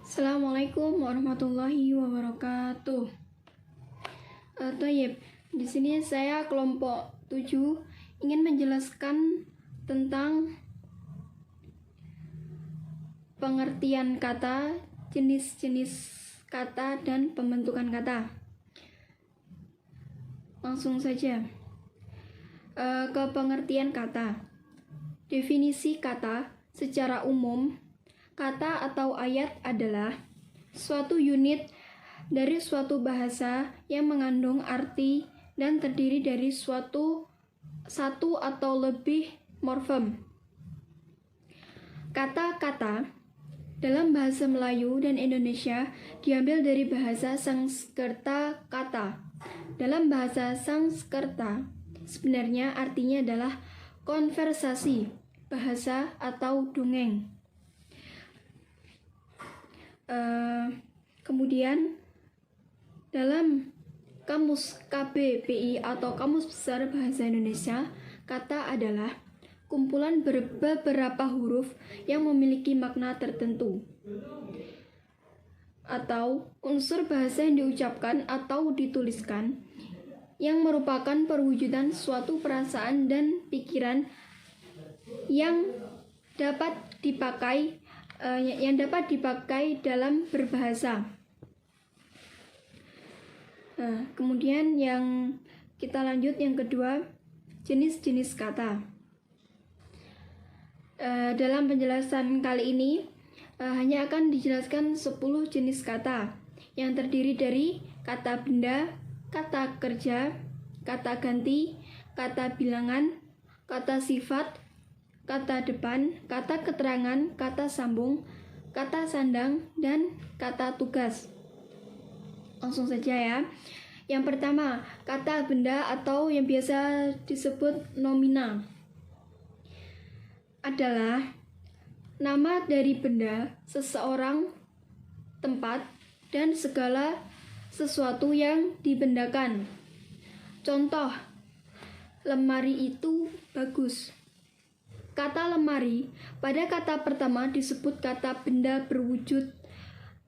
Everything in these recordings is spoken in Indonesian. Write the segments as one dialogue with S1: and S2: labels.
S1: Assalamualaikum warahmatullahi wabarakatuh. Di sini saya kelompok 7 ingin menjelaskan tentang pengertian kata, jenis-jenis kata, dan pembentukan kata. Langsung saja ke pengertian kata. Definisi kata secara umum, kata atau ayat adalah suatu unit dari suatu bahasa yang mengandung arti dan terdiri dari satu atau lebih morfem. Kata-kata dalam bahasa Melayu dan Indonesia diambil dari bahasa Sanskerta kata. Dalam bahasa Sanskerta, sebenarnya artinya adalah konversasi, bahasa atau dongeng. Kemudian dalam Kamus KBBI atau Kamus Besar Bahasa Indonesia, kata adalah kumpulan beberapa huruf yang memiliki makna tertentu atau unsur bahasa yang diucapkan atau dituliskan yang merupakan perwujudan suatu perasaan dan pikiran yang dapat dipakai dalam berbahasa. Kemudian yang kita lanjut yang kedua, jenis-jenis kata. Dalam penjelasan kali ini hanya akan dijelaskan 10 jenis kata yang terdiri dari kata benda, kata kerja, kata ganti, kata bilangan, kata sifat, kata depan, kata keterangan, kata sambung, kata sandang, dan kata tugas. Langsung saja ya. Yang pertama, kata benda atau yang biasa disebut nomina adalah nama dari benda, seseorang, tempat, dan segala sesuatu yang dibendakan. Contoh, lemari itu bagus. Kata lemari pada kata pertama disebut kata benda berwujud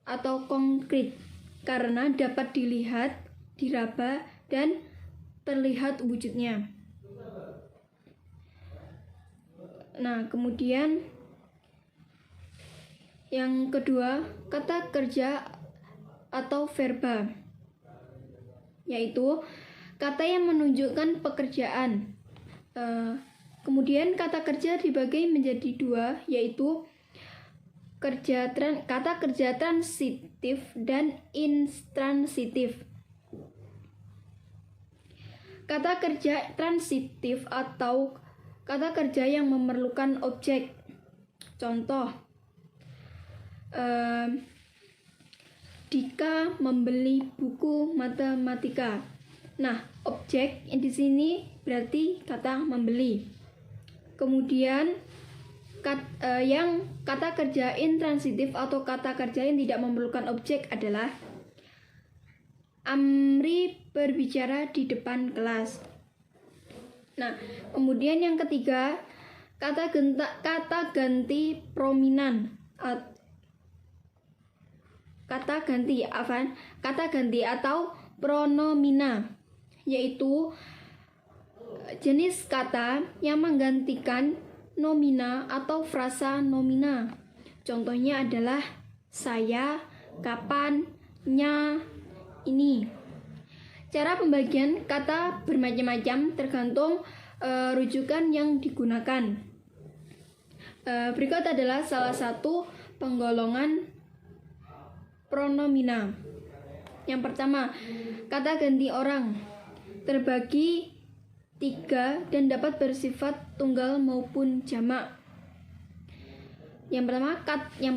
S1: atau konkret karena dapat dilihat, diraba, dan terlihat wujudnya. Nah, kemudian yang kedua, kata kerja atau verba, yaitu kata yang menunjukkan pekerjaan. Kemudian kata kerja dibagi menjadi dua, yaitu kata kerja transitif dan intransitif. Kata kerja transitif atau kata kerja yang memerlukan objek. Contoh, Dika membeli buku matematika. Nah, objek di sini berarti kata membeli. Kemudian yang kata kerja intransitif atau kata kerja yang tidak memerlukan objek adalah Amri berbicara di depan kelas. Nah, kemudian yang ketiga, kata ganti prominan. Kata ganti atau pronomina, yaitu jenis kata yang menggantikan nomina atau frasa nomina. Contohnya adalah saya, kapan, nya, ini. Cara pembagian kata bermacam-macam tergantung rujukan yang digunakan. Berikut adalah salah satu penggolongan pronomina. Yang pertama, kata ganti orang terbagi 3 dan dapat bersifat tunggal maupun jamak. Yang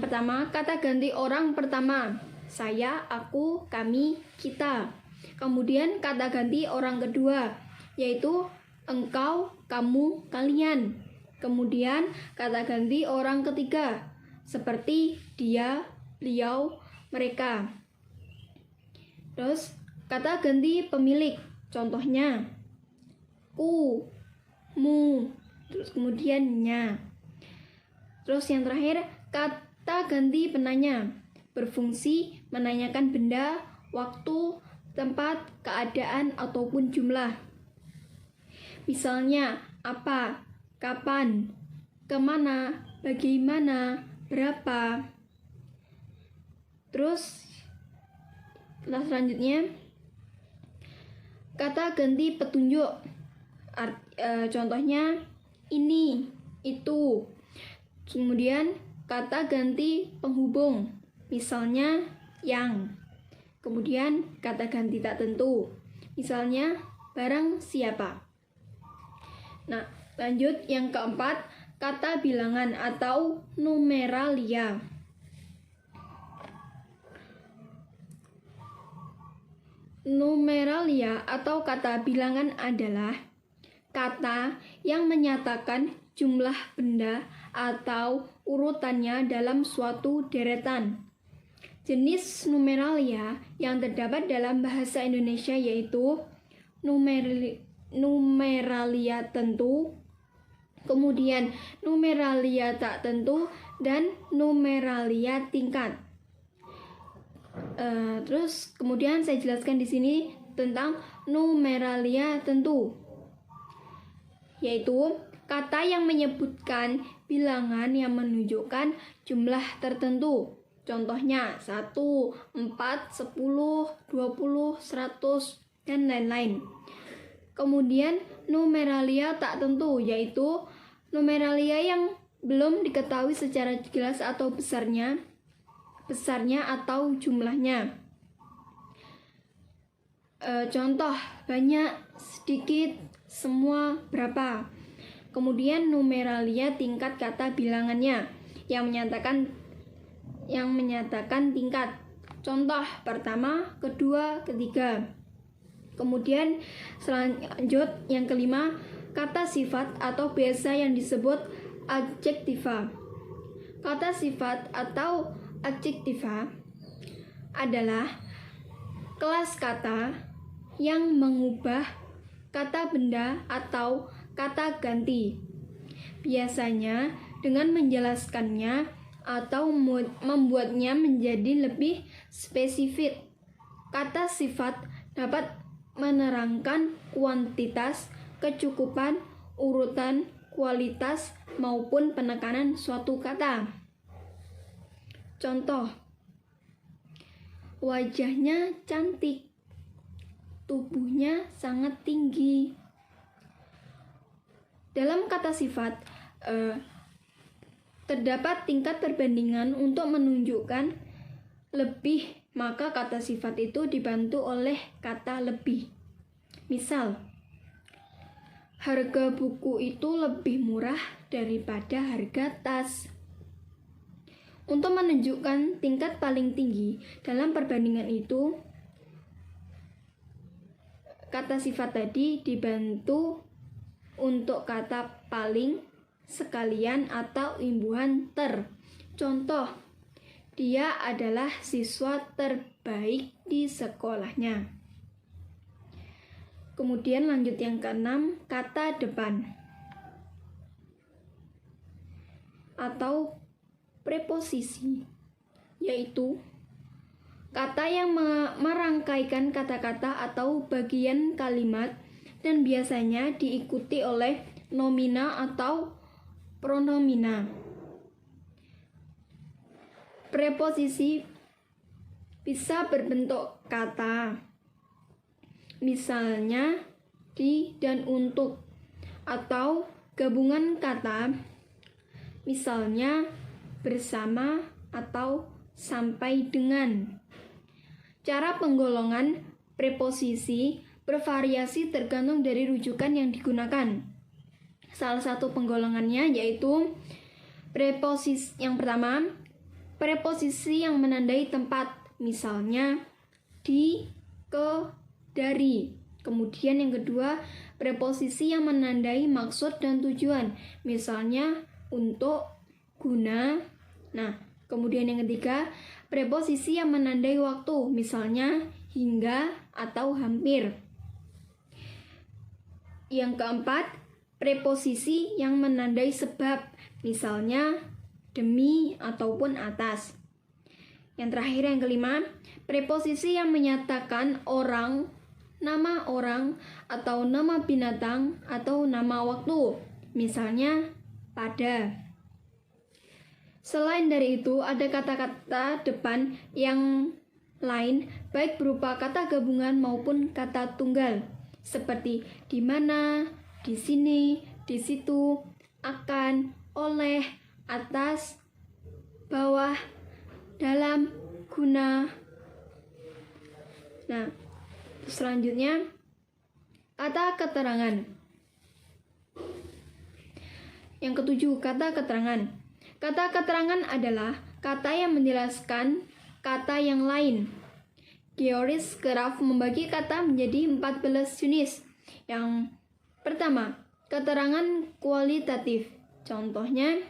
S1: pertama, kata ganti orang pertama, saya, aku, kami, kita. Kemudian kata ganti orang kedua, yaitu engkau, kamu, kalian. Kemudian kata ganti orang ketiga, seperti dia, beliau, mereka. Terus kata ganti pemilik, contohnya ku, mu, terus kemudian nya. Terus yang terakhir kata ganti penanya, berfungsi menanyakan benda, waktu, tempat, keadaan, ataupun jumlah. Misalnya, apa, kapan, kemana, bagaimana, berapa. Terus, selanjutnya, kata ganti petunjuk. Contohnya, ini, itu. Kemudian, kata ganti penghubung. Misalnya, yang. Kemudian, kata ganti tak tentu. Misalnya, barang siapa. Nah, lanjut yang keempat, kata bilangan atau numeralia. Numeralia atau kata bilangan adalah kata yang menyatakan jumlah benda atau urutannya dalam suatu deretan. Jenis numeralia yang terdapat dalam bahasa Indonesia yaitu numeralia tentu, kemudian numeralia tak tentu, dan numeralia tingkat. Terus kemudian saya jelaskan di sini tentang numeralia tentu, yaitu kata yang menyebutkan bilangan yang menunjukkan jumlah tertentu. Contohnya 1, 4, 10, 20, 100, dan lain-lain. Kemudian numeralia tak tentu, yaitu numeralia yang belum diketahui secara jelas atau besarnya atau jumlahnya. Contoh, banyak, sedikit, semua, berapa. Kemudian numeralia tingkat kata bilangannya yang menyatakan tingkat. Contoh pertama, kedua, ketiga. Kemudian selanjut yang kelima, kata sifat atau biasa yang disebut adjektiva. Kata sifat atau adjektiva adalah kelas kata yang mengubah kata benda atau kata ganti. Biasanya dengan menjelaskannya atau membuatnya menjadi lebih spesifik. Kata sifat dapat menerangkan kuantitas, kecukupan, urutan, kualitas, maupun penekanan suatu kata. Contoh, wajahnya cantik, tubuhnya sangat tinggi. Dalam kata sifat, terdapat tingkat perbandingan untuk menunjukkan lebih, maka kata sifat itu dibantu oleh kata lebih. Misal, harga buku itu lebih murah daripada harga tas. Untuk menunjukkan tingkat paling tinggi dalam perbandingan itu, kata sifat tadi dibantu untuk kata paling, sekalian, atau imbuhan ter. Contoh, dia adalah siswa terbaik di sekolahnya. Kemudian lanjut yang keenam, kata depan atau preposisi, yaitu kata yang merangkaikan kata-kata atau bagian kalimat dan biasanya diikuti oleh nomina atau pronomina. Preposisi bisa berbentuk kata, misalnya di dan untuk, atau gabungan kata, misalnya bersama atau sampai dengan. Cara penggolongan preposisi bervariasi tergantung dari rujukan yang digunakan. Salah satu penggolongannya yaitu preposisi yang pertama, preposisi yang menandai tempat, misalnya di, ke, dari. Kemudian yang kedua, preposisi yang menandai maksud dan tujuan, misalnya untuk, guna. Nah, kemudian yang ketiga, preposisi yang menandai waktu, misalnya hingga atau hampir. Yang keempat, preposisi yang menandai sebab, misalnya demi ataupun atas. Yang terakhir yang kelima, preposisi yang menyatakan orang, nama orang, atau nama binatang, atau nama waktu. Misalnya, pada. Selain dari itu, ada kata-kata depan yang lain, baik berupa kata gabungan maupun kata tunggal, seperti di mana, di sini, di situ, akan, oleh, atas, bawah, dalam, guna. Nah, selanjutnya kata keterangan. Yang ketujuh, kata keterangan. Kata keterangan adalah kata yang menjelaskan kata yang lain. George Graf membagi kata menjadi 14 jenis. Yang pertama, keterangan kualitatif. Contohnya,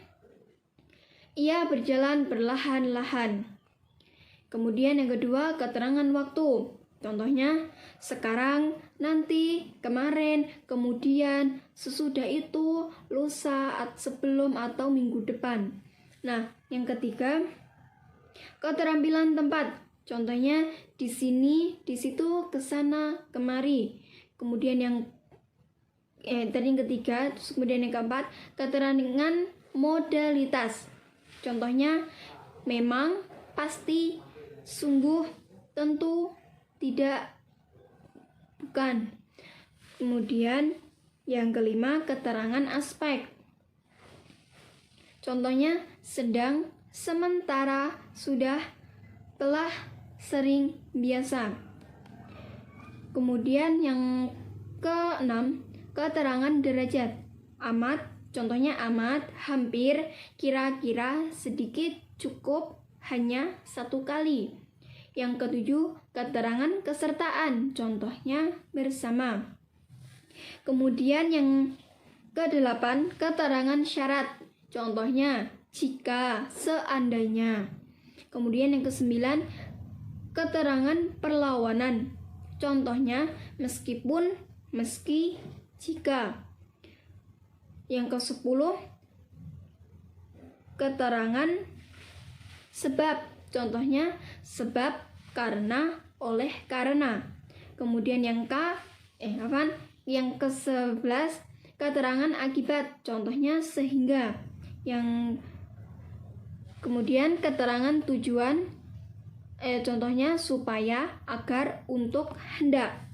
S1: ia berjalan perlahan-lahan. Kemudian yang kedua, keterangan waktu. Contohnya, sekarang, nanti, kemarin, kemudian, sesudah itu, lusa, sebelum, atau minggu depan. Nah, yang ketiga, keterampilan tempat. Contohnya, di sini, di situ, ke sana, kemari. Kemudian yang ketiga, kemudian yang keempat, keterangan modalitas. Contohnya, memang, pasti, sungguh, tentu, tidak, bukan. Kemudian yang kelima, keterangan aspek. Contohnya, sedang, sementara, sudah, telah, sering, biasa. Kemudian yang keenam, keterangan derajat. Amat, contohnya amat, hampir, kira-kira, sedikit, cukup, hanya, satu kali. Yang ketujuh, keterangan kesertaan, contohnya bersama. Kemudian yang kedelapan, keterangan syarat, contohnya jika, seandainya. Kemudian yang kesembilan, keterangan perlawanan, contohnya meskipun, meski, jika. Yang kesepuluh, keterangan sebab, contohnya sebab, karena, oleh, karena. Kemudian yang yang ke-11, keterangan akibat, contohnya sehingga. Kemudian keterangan tujuan, contohnya supaya, agar, untuk, hendak.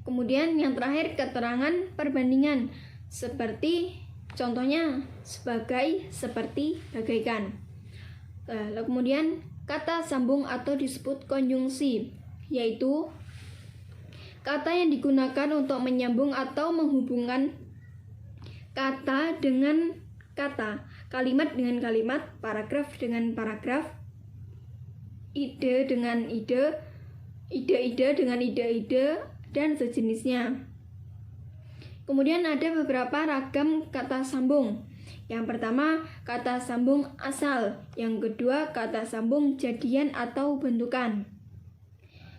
S1: Kemudian yang terakhir, keterangan perbandingan, seperti, contohnya sebagai, seperti, bagaikan. Lalu kemudian kata sambung atau disebut konjungsi, yaitu kata yang digunakan untuk menyambung atau menghubungkan kata dengan kata, kalimat dengan kalimat, paragraf dengan paragraf, ide dengan ide, ide-ide dengan ide-ide, dan sejenisnya. Kemudian ada beberapa ragam kata sambung. Yang pertama, kata sambung asal. Yang kedua, kata sambung jadian atau bentukan.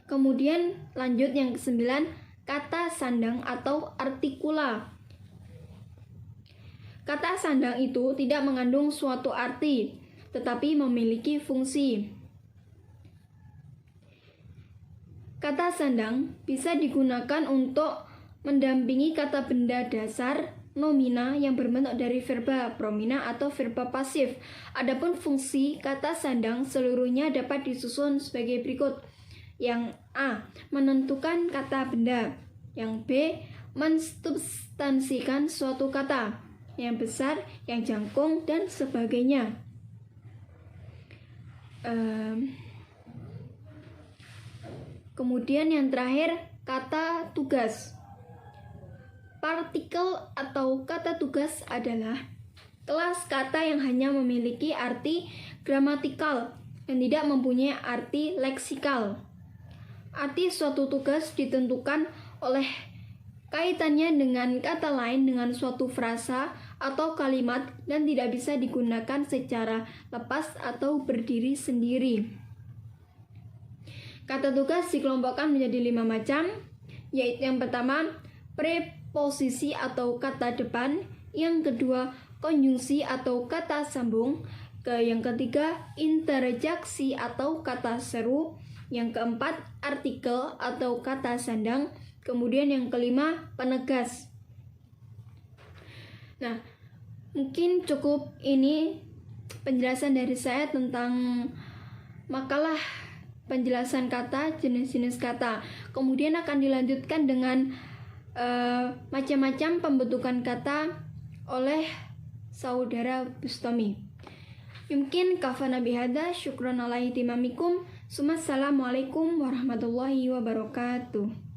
S1: Kemudian lanjut yang ke-9, kata sandang atau artikula. Kata sandang itu tidak mengandung suatu arti, tetapi memiliki fungsi. Kata sandang bisa digunakan untuk mendampingi kata benda dasar nomina yang berbentuk dari verba promina atau verba pasif. Adapun fungsi kata sandang seluruhnya dapat disusun sebagai berikut. Yang A, menentukan kata benda. Yang B, mensubstansikan suatu kata. Yang besar, yang jangkung, dan sebagainya. Kemudian yang terakhir, kata tugas. Partikel atau kata tugas adalah kelas kata yang hanya memiliki arti gramatikal dan tidak mempunyai arti leksikal. Arti suatu tugas ditentukan oleh kaitannya dengan kata lain dengan suatu frasa atau kalimat dan tidak bisa digunakan secara lepas atau berdiri sendiri. Kata tugas dikelompokkan menjadi 5 macam, yaitu yang pertama, preposisi atau kata depan, yang kedua, konjungsi atau kata sambung, Yang ketiga, interjeksi atau kata seru. Yang keempat, artikel atau kata sandang. Kemudian yang kelima, penegas. Nah, mungkin cukup ini penjelasan dari saya tentang makalah penjelasan kata, jenis-jenis kata. Kemudian akan dilanjutkan dengan macam-macam pembentukan kata oleh saudara Bustami. Yumkin kafana bihada, syukran ala ihtimamikum. Assalamualaikum warahmatullahi wabarakatuh.